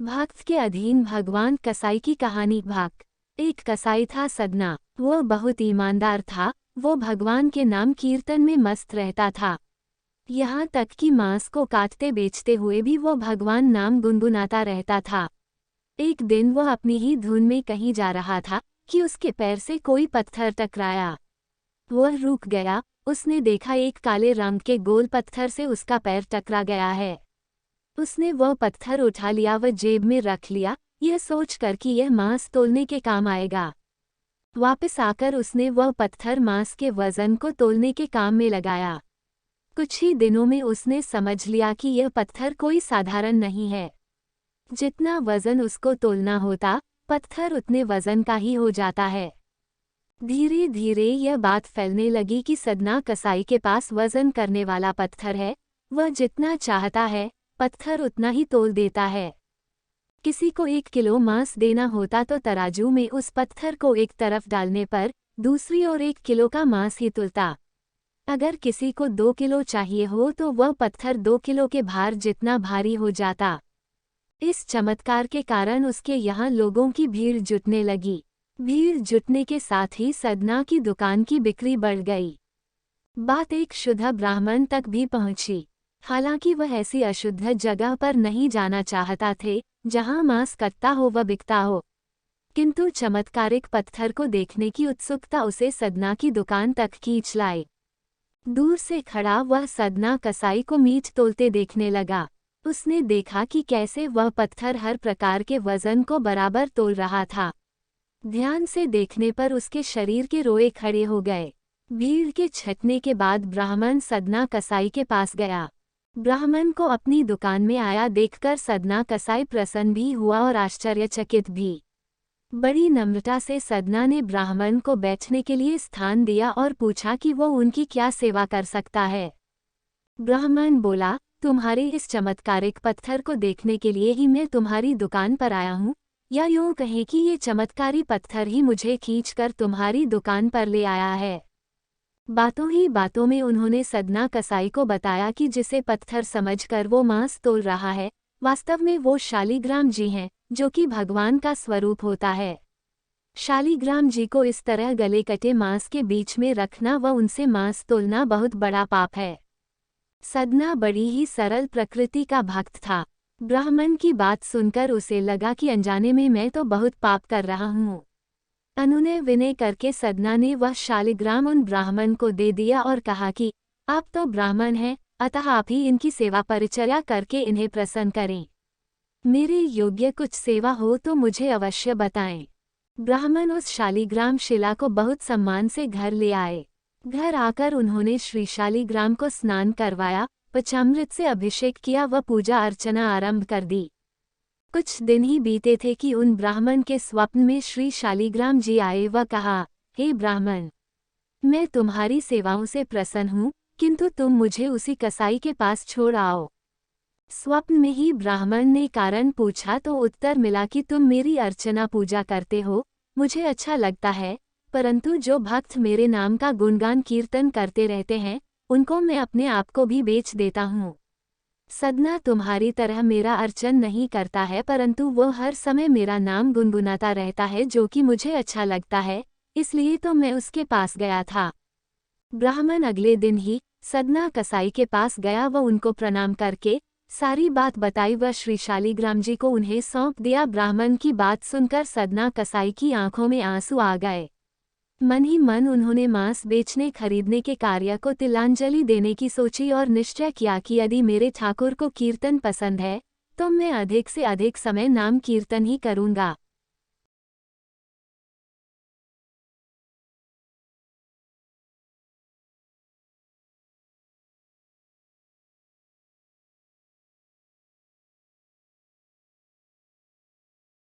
भक्त के अधीन भगवान कसाई की कहानी। एक कसाई था सदना। वो बहुत ईमानदार था। वो भगवान के नाम कीर्तन में मस्त रहता था। यहाँ तक कि मांस को काटते बेचते हुए भी वो भगवान नाम गुनगुनाता रहता था। एक दिन वह अपनी ही धुन में कहीं जा रहा था कि उसके पैर से कोई पत्थर टकराया। वह रुक गया। उसने देखा एक काले रंग के गोल पत्थर से उसका पैर टकरा गया है। उसने वह पत्थर उठा लिया व जेब में रख लिया, यह सोचकर कि यह मांस तोलने के काम आएगा। वापस आकर उसने वह पत्थर मांस के वजन को तोलने के काम में लगाया। कुछ ही दिनों में उसने समझ लिया कि यह पत्थर कोई साधारण नहीं है। जितना वजन उसको तोलना होता, पत्थर उतने वजन का ही हो जाता है। धीरे धीरे यह बात फैलने लगी कि सदना कसाई के पास वजन करने वाला पत्थर है। वह जितना चाहता है पत्थर उतना ही तोल देता है। किसी को 1 किलो मांस देना होता तो तराजू में उस पत्थर को एक तरफ डालने पर दूसरी ओर 1 किलो का मांस ही तुलता। अगर किसी को 2 किलो चाहिए हो तो वह पत्थर 2 किलो के भार जितना भारी हो जाता। इस चमत्कार के कारण उसके यहाँ लोगों की भीड़ जुटने लगी। भीड़ जुटने के साथ ही सदना की दुकान की बिक्री बढ़ गई। बात एक शुद्ध ब्राह्मण तक भी पहुंची। हालांकि वह ऐसी अशुद्ध जगह पर नहीं जाना चाहता थे जहां मांस कटता हो व बिकता हो, किंतु चमत्कारिक पत्थर को देखने की उत्सुकता उसे सदना की दुकान तक खींच लाई। दूर से खड़ा वह सदना कसाई को मीट तोलते देखने लगा। उसने देखा कि कैसे वह पत्थर हर प्रकार के वजन को बराबर तोल रहा था। ध्यान से देखने पर उसके शरीर के रोए खड़े हो गए। भीड़ के छटने के बाद ब्राह्मण सदना कसाई के पास गया। ब्राह्मण को अपनी दुकान में आया देखकर सदना कसाई प्रसन्न भी हुआ और आश्चर्यचकित भी। बड़ी नम्रता से सदना ने ब्राह्मण को बैठने के लिए स्थान दिया और पूछा कि वो उनकी क्या सेवा कर सकता है। ब्राह्मण बोला, तुम्हारे इस चमत्कारिक पत्थर को देखने के लिए ही मैं तुम्हारी दुकान पर आया हूँ, या यूँ कहें कि ये चमत्कारी पत्थर ही मुझे खींचकर तुम्हारी दुकान पर ले आया है। बातों ही बातों में उन्होंने सदना कसाई को बताया कि जिसे पत्थर समझकर वो मांस तोल रहा है, वास्तव में वो शालिग्राम जी हैं, जो कि भगवान का स्वरूप होता है। शालिग्राम जी को इस तरह गले कटे मांस के बीच में रखना व उनसे मांस तोलना बहुत बड़ा पाप है। सदना बड़ी ही सरल प्रकृति का भक्त था। ब्राह्मण की बात सुनकर उसे लगा कि अनजाने में मैं तो बहुत पाप कर रहा हूँ। अनुनय विनय करके सदना ने वह शालिग्राम उन ब्राह्मण को दे दिया और कहा कि आप तो ब्राह्मण हैं, अतः आप ही इनकी सेवा परिचर्या करके इन्हें प्रसन्न करें। मेरे योग्य कुछ सेवा हो तो मुझे अवश्य बताएं। ब्राह्मण उस शालिग्राम शिला को बहुत सम्मान से घर ले आए। घर आकर उन्होंने श्री शालिग्राम को स्नान करवाया, पंचामृत से अभिषेक किया व पूजा अर्चना आरंभ कर दी। कुछ दिन ही बीते थे कि उन ब्राह्मण के स्वप्न में श्री शालिग्राम जी आए व कहा, हे ब्राह्मण, मैं तुम्हारी सेवाओं से प्रसन्न हूँ, किंतु तुम मुझे उसी कसाई के पास छोड़ आओ। स्वप्न में ही ब्राह्मण ने कारण पूछा तो उत्तर मिला कि तुम मेरी अर्चना पूजा करते हो, मुझे अच्छा लगता है, परंतु जो भक्त मेरे नाम का गुणगान कीर्तन करते रहते हैं, उनको मैं अपने आप को भी बेच देता हूँ। सदना तुम्हारी तरह मेरा अर्चन नहीं करता है, परंतु वो हर समय मेरा नाम गुनगुनाता रहता है, जो कि मुझे अच्छा लगता है, इसलिए तो मैं उसके पास गया था। ब्राह्मण अगले दिन ही सदना कसाई के पास गया व उनको प्रणाम करके सारी बात बताई व श्री शालिग्राम जी को उन्हें सौंप दिया। ब्राह्मण की बात सुनकर सदना कसाई की आंखों में आंसू आ गए। मन ही मन उन्होंने मांस बेचने खरीदने के कार्य को तिलांजलि देने की सोची और निश्चय किया कि यदि मेरे ठाकुर को कीर्तन पसंद है तो मैं अधिक से अधिक समय नाम कीर्तन ही करूंगा।